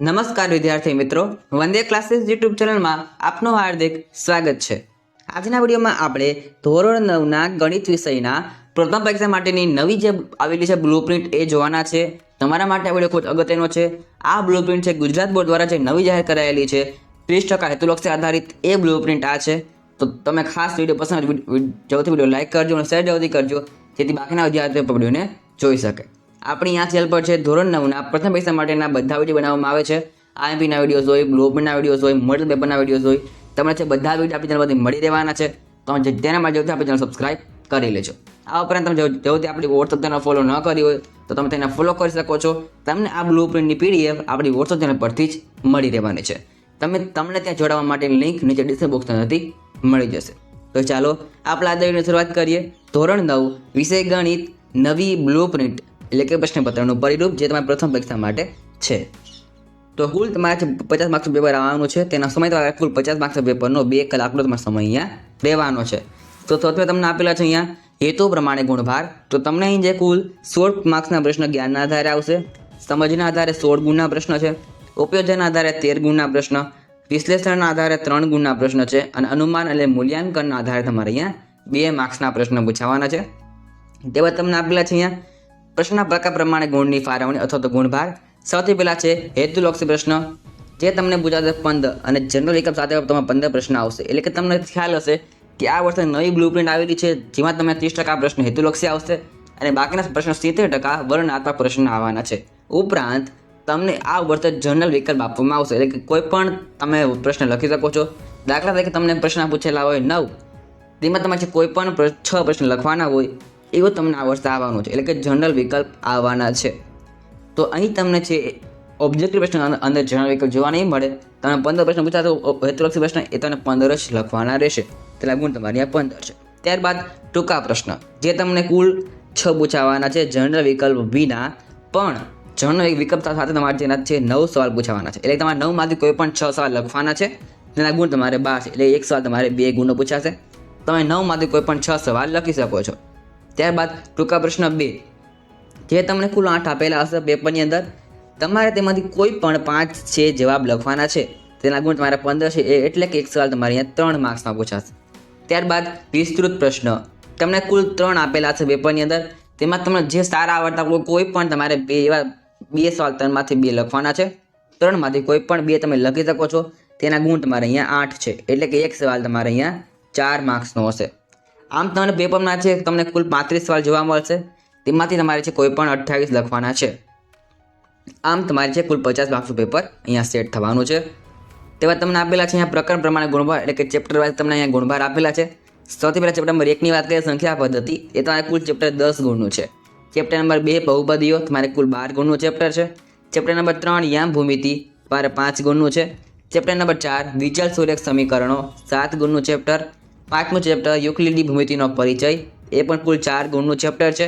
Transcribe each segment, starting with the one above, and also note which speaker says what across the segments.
Speaker 1: નમસ્કાર વિદ્યાર્થી મિત્રો, વંદે ક્લાસીસ યુટ્યુબ ચેનલમાં આપનું હાર્દિક સ્વાગત છે। આજના વિડીયોમાં આપણે ધોરણ 9ના ગણિત વિષયના પ્રથમ પરીક્ષા માટેની નવી જે આવેલી છે બ્લુપ્રિન્ટ એ જોવાના છે। તમારા માટે આ વિડીયો ખૂબ અગત્યનો છે। આ બ્લુપ્રિન્ટ છે ગુજરાત બોર્ડ દ્વારા જે નવી જાહેર કરાયેલી છે 30% હેતુલક્ષી આધારિત એ બ્લુપ્રિન્ટ આ છે। તો તમે ખાસ વિડીયો પસંદ જલ્દી વિડીયો લાઈક કરજો અને શેર જલ્દી કરજો, જેથી બાકીના વિદ્યાર્થીઓ વિડીયોને જોઈ શકે। આપણી આ ચેનલ પર છે ધોરણ 9ના પ્રથમ પરીક્ષા માટેના બધા વિડીયો બનાવવામાં આવે છે। આઈએમપીના વિડીયોઝ હોય, બ્લુપ્રિન્ટના વિડીયોઝ હોય, મોડલ પેપરના વિડીયોઝ હોય, તમને છે બધા વિડીયો આપણી ચેનલ પરથી મળી રહેવાના છે। તમે તેના માટે જલ્દી આપણી ચેનલ સબસ્ક્રાઇબ કરી લેજો। આ ઉપરાંત તમે જલ્દી આપણી વોટ્સઅપ ચેનલ ફોલો ન કરી હોય તો તમે તેને ફોલો કરી શકો છો। તમને આ બ્લુપ્રિન્ટની પીડીએફ આપણી વોટ્સઅપ ચેનલ પરથી જ મળી રહેવાની છે। તમને ત્યાં જોડાવા માટેની લિંક નીચે ડિસ્ક્રિપ્શન બોક્સમાંથી મળી જશે। તો ચાલો આપણે આ વિડીયોની શરૂઆત કરીએ। ધોરણ 9 વિષય ગણિત નવી બ્લુપ્રિન્ટ એટલે કે પ્રશ્નપત્રનું પરિરૂપ જે તમારા પ્રથમ પરીક્ષા માટે છે। તો કુલ તમારે 50 માર્ક્સનું પેપર આવવાનું છે। તેના સમય તમારે કુલ 50 માર્ક્સના પેપરનો 2 કલાકનો તમારો સમય અહીંયા રહેવાનો છે। તો સૌથી તમને આપેલા છે અહીંયા હેતુ પ્રમાણે ગુણભાર। તો તમને અહીં જે કુલ 16 માર્ક્સના પ્રશ્ન જ્ઞાનના આધારે આવશે, સમજના આધારે 16 ગુણના પ્રશ્ન છે, ઉપયોજનના આધારે 13 ગુણના પ્રશ્ન, વિશ્લેષણના આધારે 3 ગુણના પ્રશ્ન છે અને અનુમાન અને મૂલ્યાંકનના આધારે તમારે અહીંયા 2 માર્ક્સના પ્રશ્ન પૂછાવાના છે। તે બાદ તમને આપેલા છે અહીંયા પ્રશ્નના પ્રકાર પ્રમાણે ગુણની ફાળવણી અથવા તો ગુણભાર। સૌથી પહેલાં છે હેતુલક્ષી પ્રશ્ન, જે તમને પૂછાશે 15 અને જનરલ વિકલ્પ સાથે તમારે 15 પ્રશ્ન આવશે। એટલે કે તમને ખ્યાલ હશે કે આ વર્ષે નવી બ્લુપ્રિન્ટ આવેલી છે, જેમાં તમને 30% પ્રશ્ન હેતુલક્ષી આવશે અને બાકીના પ્રશ્ન 70% વર્ણનાત્મક પ્રશ્ન આવવાના છે। ઉપરાંત તમને આ વર્ષે જનરલ વિકલ્પ આપવામાં આવશે, એટલે કે કોઈ પણ તમે પ્રશ્ન લખી શકો છો। દાખલા તરીકે તમને પ્રશ્ન પૂછેલા હોય 9, તેમાં તમારે કોઈ પણ 6 પ્રશ્ન લખવાના હોય એવું તમને આ વર્ષે આવવાનું છે, એટલે કે જનરલ વિકલ્પ આવવાના છે। તો અહીં તમને છે ઓબ્જેક્ટિવ પ્રશ્ન અંદર જનરલ વિકલ્પ જોવા નહીં મળે। તમને 15 પ્રશ્ન પૂછાતો હેતુલક્ષી પ્રશ્ન એ તમને 15 જ લખવાના રહેશે, તેના ગુણ તમારી આ 15 છે। ત્યારબાદ ટૂંકા પ્રશ્ન, જે તમને કુલ 6 પૂછાવાના છે જનરલ વિકલ્પ વિના, પણ જનરલ વિકલ્પ સાથે તમારે જેના છે 9 સવાલ પૂછાવાના છે। એટલે તમારે 9માંથી કોઈ પણ 6 સવાલ લખવાના છે, તેના ગુણ તમારે 12 છે, એટલે એક સવાલ તમારે 2 ગુણનો પૂછાશે। તમે 9માંથી કોઈ પણ 6 સવાલ લખી શકો છો। ત્યારબાદ ટૂંકા પ્રશ્ન 2, જે તમને કુલ 8 આપેલા હશે પેપરની અંદર, તમારે તેમાંથી કોઈ પણ 5 છે જવાબ લખવાના છે, તેના ગુણ તમારે 15 છે, એટલે કે એક સવાલ તમારે અહીંયા 3 માર્ક્સમાં પૂછાશે। ત્યારબાદ વિસ્તૃત પ્રશ્ન, તમને કુલ 3 આપેલા છે પેપરની અંદર, તેમાં તમને જે સારા આવડતા કોઈ પણ તમારે 2 સવાલ 3માંથી 2 લખવાના છે। 3માંથી કોઈ પણ 2 તમે લખી શકો છો, તેના ગુણ તમારે અહીંયા 8 છે, એટલે કે એક સવાલ તમારે અહીંયા 4 માર્ક્સનો હશે। આમ તમને પેપરમાં છે તમને કુલ 35 સવાલ જોવા મળશે, તેમાંથી તમારે છે કોઈ પણ 28 લખવાના છે। આમ તમારે છે કુલ 50 માર્ક્સનું પેપર અહીંયા સેટ થવાનું છે। તેવા તમને આપેલા છે અહીંયા પ્રકરણ પ્રમાણે ગુણભાર, એટલે કે ચેપ્ટર વાઇઝ તમને અહીંયા ગુણભાર આપેલા છે। સૌથી પહેલાં ચેપ્ટર નંબર 1ની વાત કરીએ સંખ્યા પદ્ધતિ, એ તમારે કુલ ચેપ્ટર 10 ગુણનું છે। ચેપ્ટર નંબર 2 બહુપદીઓ, તમારે કુલ 12 ગુણનું ચેપ્ટર છે। ચેપ્ટર નંબર 3 યામ ભૂમિતિ, તમારે 5 ગુણનું છે। ચેપ્ટર નંબર 4 વિચલ સુરેખ સમીકરણો, 7 ગુણનું ચેપ્ટર। 5મું ચેપ્ટર યુક્લિડી ભૂમિતિનો પરિચય, એ પણ કુલ 4 ગુણનું ચેપ્ટર છે।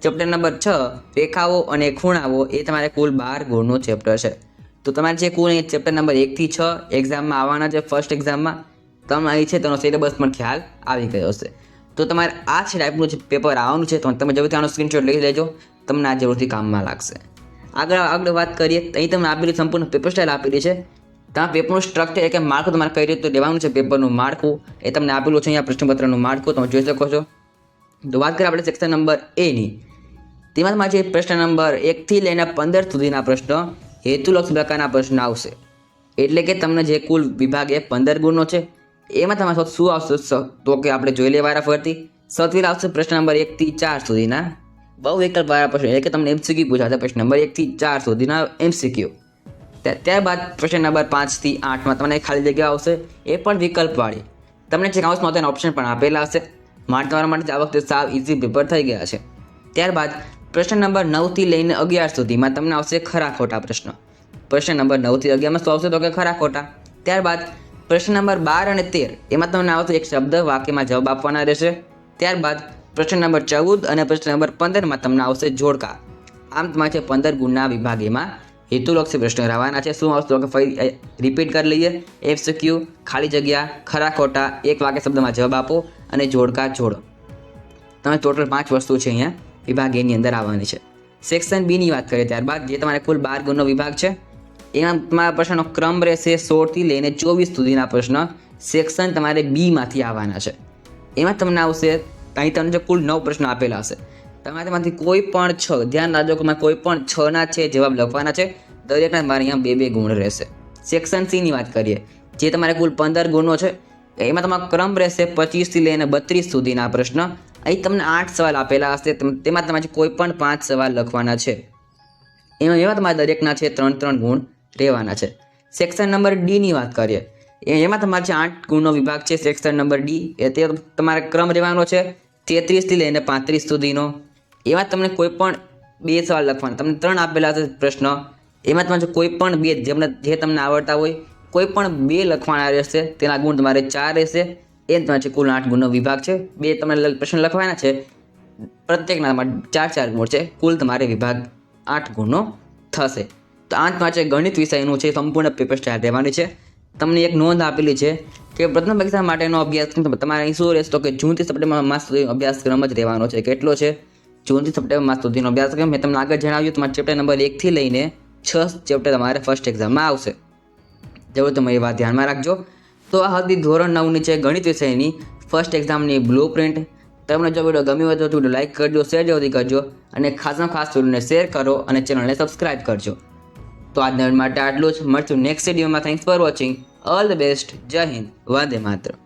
Speaker 1: ચેપ્ટર નંબર 6 રેખાઓ અને ખૂણાઓ, એ તમારે કુલ 12 ગુણનું ચેપ્ટર છે। તો તમારે જે કુલ ચેપ્ટર નંબર 1 થી 6 એક્ઝામમાં આવવાના છે, ફર્સ્ટ એક્ઝામમાં તમે અહીં છે તેનો સિલેબસ પણ ખ્યાલ આવી ગયો હશે। તો તમારે આ છે ટાઈપનું જે પેપર આવવાનું છે, તો તમે જરૂરથી આનો સ્ક્રીનશોટ લઈ લેજો, તમને આ જરૂરથી કામમાં લાગશે। આગળ વાત કરીએ, અહીં તમને આપેલી સંપૂર્ણ પેપર સ્ટાઇલ આપેલી છે। તમારા પેપરનું સ્ટ્રક્ચર એટલે કે માળખું તમારે કઈ રીતે લેવાનું છે, પેપરનું માળખું એ તમને આપેલું છે અહીંયા પ્રશ્નપત્રનું માળખું તમે જોઈ શકો છો। તો વાત કરીએ આપણે સેક્શન નંબર એની, તેમાં તમારે જે પ્રશ્ન નંબર 1 થી લઈને 15 સુધીના પ્રશ્નો હેતુલક્ષી પ્રકારના પ્રશ્ન આવશે। એટલે કે તમને જે કુલ વિભાગ એ 15 ગુણનો છે, એમાં તમારે શું આવશે તો કે આપણે જોઈ લઈએ વારા ફરતી। સૌથી પહેલા આવશે પ્રશ્ન નંબર 1 થી 4 સુધીના બહુ વિકલ્પ વાળા પ્રશ્નો, એટલે કે તમને MCQ પૂછાશે પ્રશ્ન નંબર 1 થી 4 સુધીના MCQ। ત્યારબાદ પ્રશ્ન નંબર 5 થી 8માં તમને ખાલી જગ્યા આવશે, એ પણ વિકલ્પવાળી। તમને જે કાઉન્સમાં તેના ઓપ્શન પણ આપેલા હશે, માટે તમારા માટે આ વખતે સાવ ઇઝી પેપર થઈ ગયા છે। ત્યારબાદ પ્રશ્ન નંબર 9 થી લઈને 11 સુધીમાં તમને આવશે ખરા ખોટા પ્રશ્ન। પ્રશ્ન નંબર 9 થી 11માં શું આવશે તો કે ખરા ખોટા। ત્યારબાદ પ્રશ્ન નંબર 12 અને 13 એમાં તમને આવશે એક શબ્દ વાક્યમાં જવાબ આપવાના રહેશે। ત્યારબાદ પ્રશ્ન નંબર 14 અને પ્રશ્ન નંબર 15માં તમને આવશે જોડકા। આમ તમારે 15 ગુણના વિભાગ એમાં હેતુલક્ષી પ્રશ્નો રહેવાના છે। શું આવશે તો કે ફરી રિપીટ કરી લઈએ, MCQ, ખાલી જગ્યા, ખરા ખોટા, એક વાક્ય શબ્દમાં જવાબ આપો અને જોડકા જોડો। તમે ટોટલ 5 વસ્તુ છે અહીંયા વિભાગ એની અંદર આવવાની છે। સેક્શન બીની વાત કરીએ ત્યારબાદ, જે તમારે કુલ 12 ગુણનો વિભાગ છે, એમાં તમારા પ્રશ્નનો ક્રમ રહેશે 16થી લઈને 24 સુધીના પ્રશ્ન સેક્શન તમારે બીમાંથી આવવાના છે. એમાં તમને આવશે અહીં તમને કુલ 9 પ્રશ્નો આપેલા હશે. તમારે તેમાંથી કોઈ પણ 6 ધ્યાન રાખજો કે કોઈ પણ 6ના છે જવાબ લખવાના છે. દરેકના તમારે અહીંયા 2 ગુણ રહેશે. સેક્શન સી ની વાત કરીએ જે તમારે કુલ 15 ગુણો છે. એમાં તમારો ક્રમ રહેશે 25થી લઈને 32 સુધીના પ્રશ્ન. અહીં તમને 8 સવાલ આપેલા હશે, તેમાં તમારે કોઈ પણ 5 સવાલ લખવાના છે. એમાં તમારે દરેકના છે 3 ગુણ રહેવાના છે. સેક્શન નંબર ડી ની વાત કરીએ એમાં તમારે 8 ગુણનો વિભાગ છે. સેક્શન નંબર ડી તે તમારે ક્રમ રહેવાનો છે 33થી લઈને 35 સુધીનો. એમાં તમને કોઈ પણ 2 સવાલ લખવાના, તમને 3 આપેલા છે પ્રશ્ન. એમાં તમારે કોઈ પણ 2 જે તમને આવડતા હોય કોઈ પણ 2 લખવાના રહેશે. તેના ગુણ તમારે 4 રહેશે. એ તમારે કુલ 8 ગુણનો વિભાગ છે. 2 તમને પ્રશ્ન લખવાના છે, પ્રત્યેકના તમારે 4 ગુણ છે. કુલ તમારે વિભાગ 8 ગુણનો થશે. તો આ તમારે ગણિત વિષયનું છે સંપૂર્ણ પેપર સ્ટાઇલ રહેવાની છે. તમને એક નોંધ આપેલી છે કે પ્રથમ પરીક્ષા માટેનો અભ્યાસક્રમ તમારે અહીં શું રહેશે તો કે જૂનથી સપ્ટેમ્બર માસ સુધી અભ્યાસક્રમ જ રહેવાનો છે. કેટલો છે? જૂનથી સપ્ટેમ્બર માસ સુધીનો અભ્યાસક્રમ. મેં તમને આગળ જણાવ્યું તમારે ચેપ્ટર નંબર 1થી લઈને 6 ચેપ્ટર તમારે ફર્સ્ટ એક્ઝામમાં આવશે. જરૂર તમે એ વાત ધ્યાનમાં રાખજો. તો આ હતી ધોરણ 9ની છે ગણિત વિષયની ફર્સ્ટ એક્ઝામની બ્લુ પ્રિન્ટ. તમને જો વિડીયો ગમ્યો હોય તો વિડીયો લાઇક કરજો, શેર જલ્દી કરજો અને ખાસમાં ખાસ વિડીયોને શેર કરો અને ચેનલને સબસ્ક્રાઇબ કરજો. તો આજના માટે આટલું જ. મળશું નેક્સ્ટ વિડીયોમાં. Thanks for watching. All the best. જય હિન્દ. વંદે માતરમ.